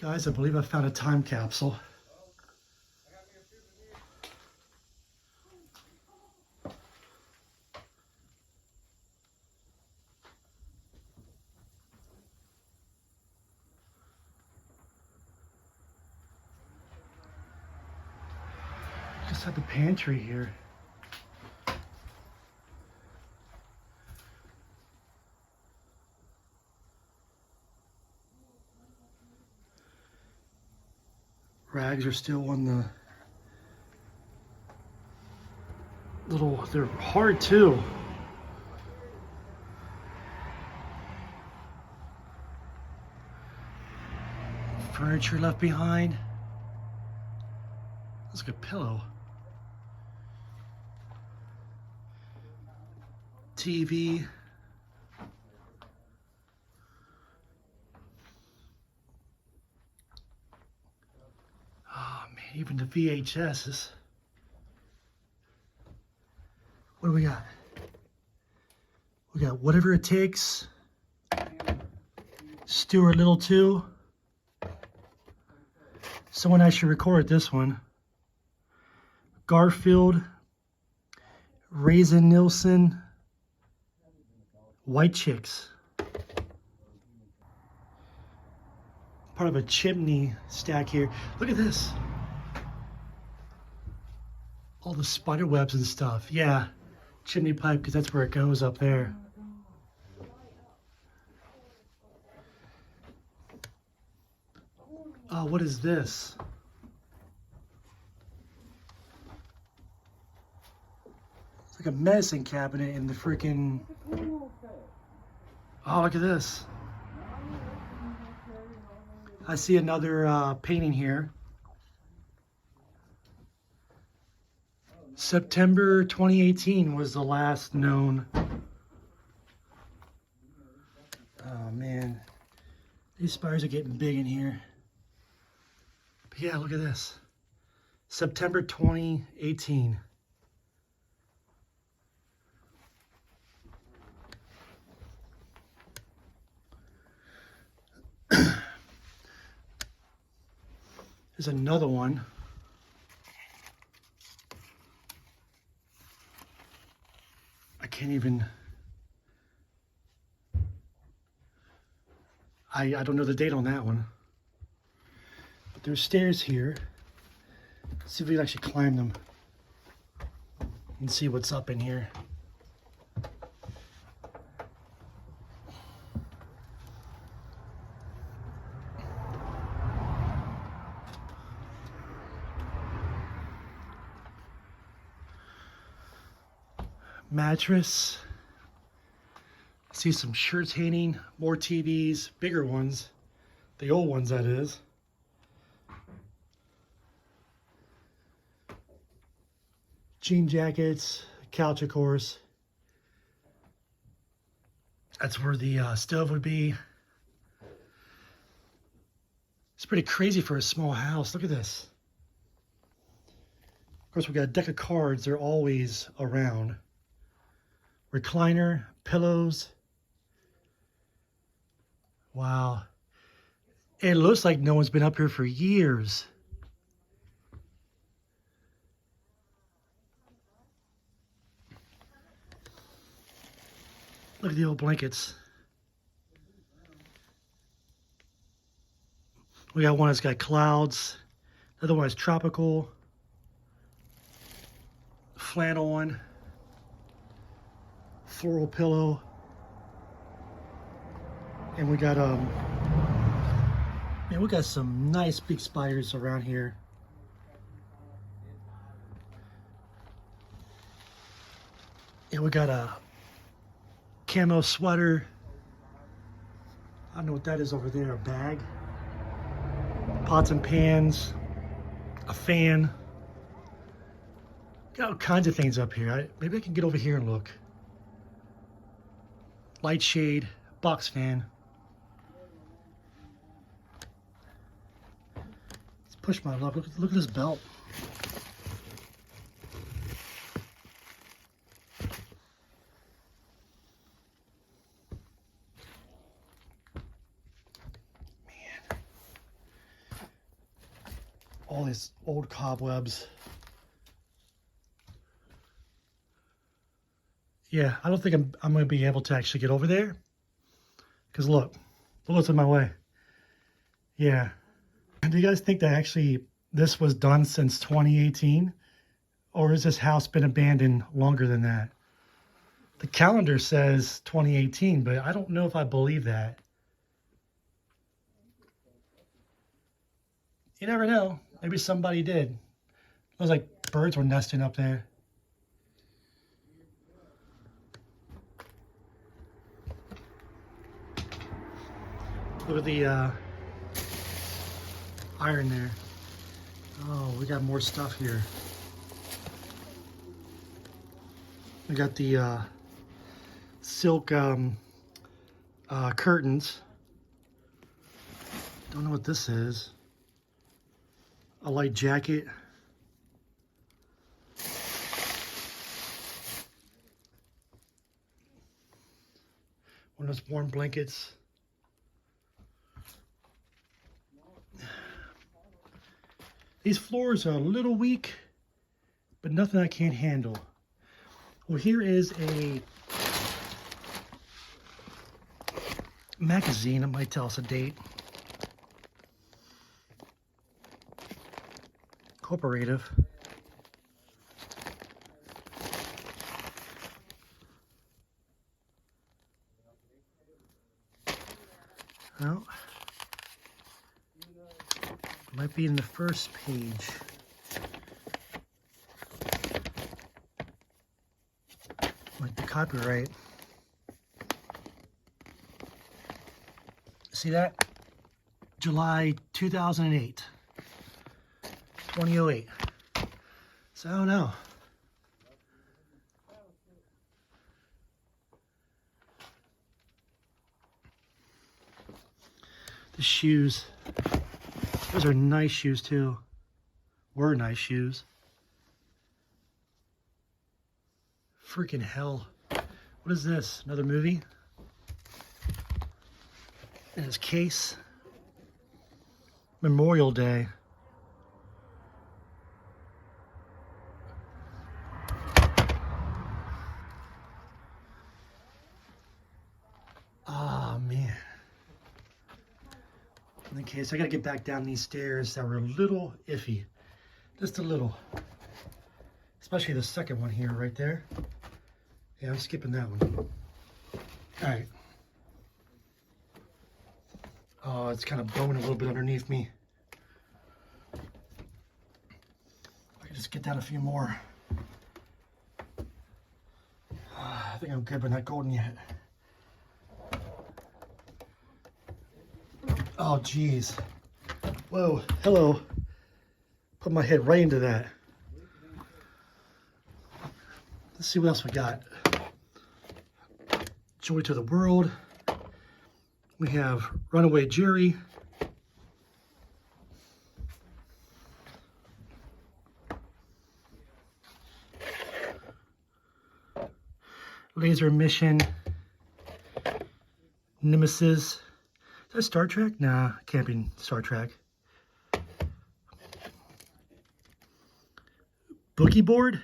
Guys, I believe I found a time capsule. Just had the pantry here. Rags are still on the little, they're hard too. Furniture left behind. That's like a pillow. TV. Oh man, even the VHSs. What do we got? We got Whatever It Takes. Stuart Little 2. Someone actually recorded this one. Garfield. Raisin Nilsson. White Chicks. Part of a chimney stack here. Look at this. All the spider webs and stuff. Yeah, chimney pipe, because that's where it goes up there. Oh, what is this? It's like a medicine cabinet in the freaking... Oh, look at this. I see another painting here. September 2018 was the last known. Oh man, these spiders are getting big in here. But yeah, look at this. September 2018. There's another one. I can't even... I don't know the date on that one. But there's stairs here. Let's see if we can actually climb them and see what's up in here. Mattress. See some shirts hanging, more TVs, bigger ones, the old ones that is. Jean jackets, couch of course. That's where the stove would be. It's pretty crazy for a small house. Look at this. Of course, we got a deck of cards. They're always around. Recliner, pillows. Wow. It looks like no one's been up here for years. Look at the old blankets. We got one that's got clouds. The other one is tropical. Flannel one. Floral pillow. And we got man, we got some nice big spiders around here. And we got a camo sweater. I don't know what that is over there, a bag. Pots and pans, a fan. Got all kinds of things up here. Maybe I can get over here and look. Light shade, box fan. Let's push my luck. Look at this belt. Man. all these old cobwebs. Yeah, I don't think I'm going to be able to actually get over there. Because look what's in my way. Yeah. Do you guys think that actually this was done since 2018? Or has this house been abandoned longer than that? The calendar says 2018, but I don't know if I believe that. You never know. Maybe somebody did. It was like birds were nesting up there. Look at the iron there. Oh, we got more stuff here. We got the silk curtains. Don't know what this is. A light jacket. One of those warm blankets. These floors are a little weak, but nothing I can't handle. Well, here is a magazine. It might tell us a date. Corporative. Well, might be in the first page. Like the copyright. See that? July 2008. 2008. So I don't know. The shoes. Those are nice shoes too. Were nice shoes. Freaking hell. What is this? Another movie? In his case. Memorial Day. Oh man. Okay, so I gotta get back down these stairs that were a little iffy. Just a little. Especially the second one here, right there. Yeah, I'm skipping that one. Alright. Oh, it's kind of bowing a little bit underneath me. I can just get down a few more. I think I'm good, but not golden yet. Oh, geez. Whoa, hello. Put my head right into that. Let's see what else we got. Joy to the World. We have Runaway Jerry. Laser Mission. Nemesis. Is that Star Trek? Nah, can't be Star Trek. Boogie Board.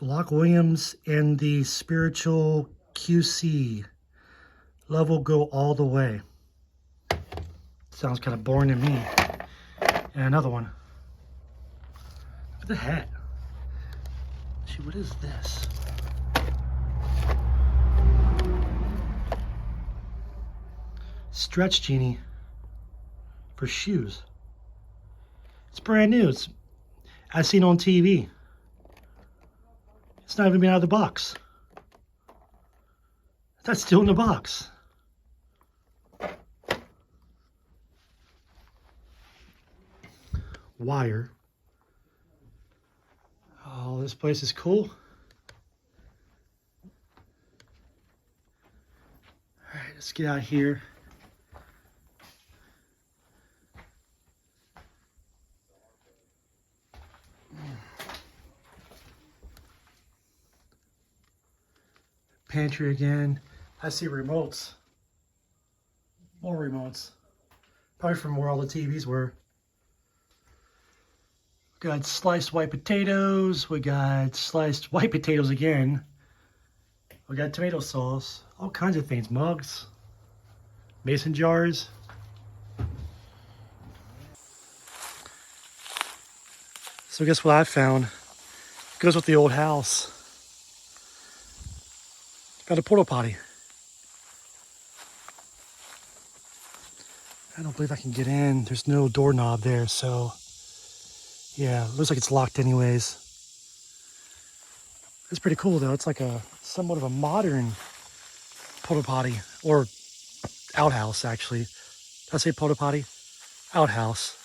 Locke Williams and the Spiritual QC. Love will go all the way. Sounds kind of boring to me. And another one. Look at the hat. Gee, what is this? Stretch Genie for shoes. It's brand new. It's as seen on TV. It's not even been out of the box. That's still in the box. Wire. Oh, this place is cool. All right, let's get out of here. Pantry again. I see remotes. More remotes. Probably from where all the TVs were. We got sliced white potatoes. We got sliced white potatoes again. We got tomato sauce. All kinds of things. Mugs. Mason jars. So guess what I found? Goes with the old house. Got a porta potty. I don't believe I can get in. There's no doorknob there, so yeah, looks like it's locked anyways. It's pretty cool though. It's like a somewhat of a modern porta potty, or outhouse actually. Did I say porta potty? Outhouse.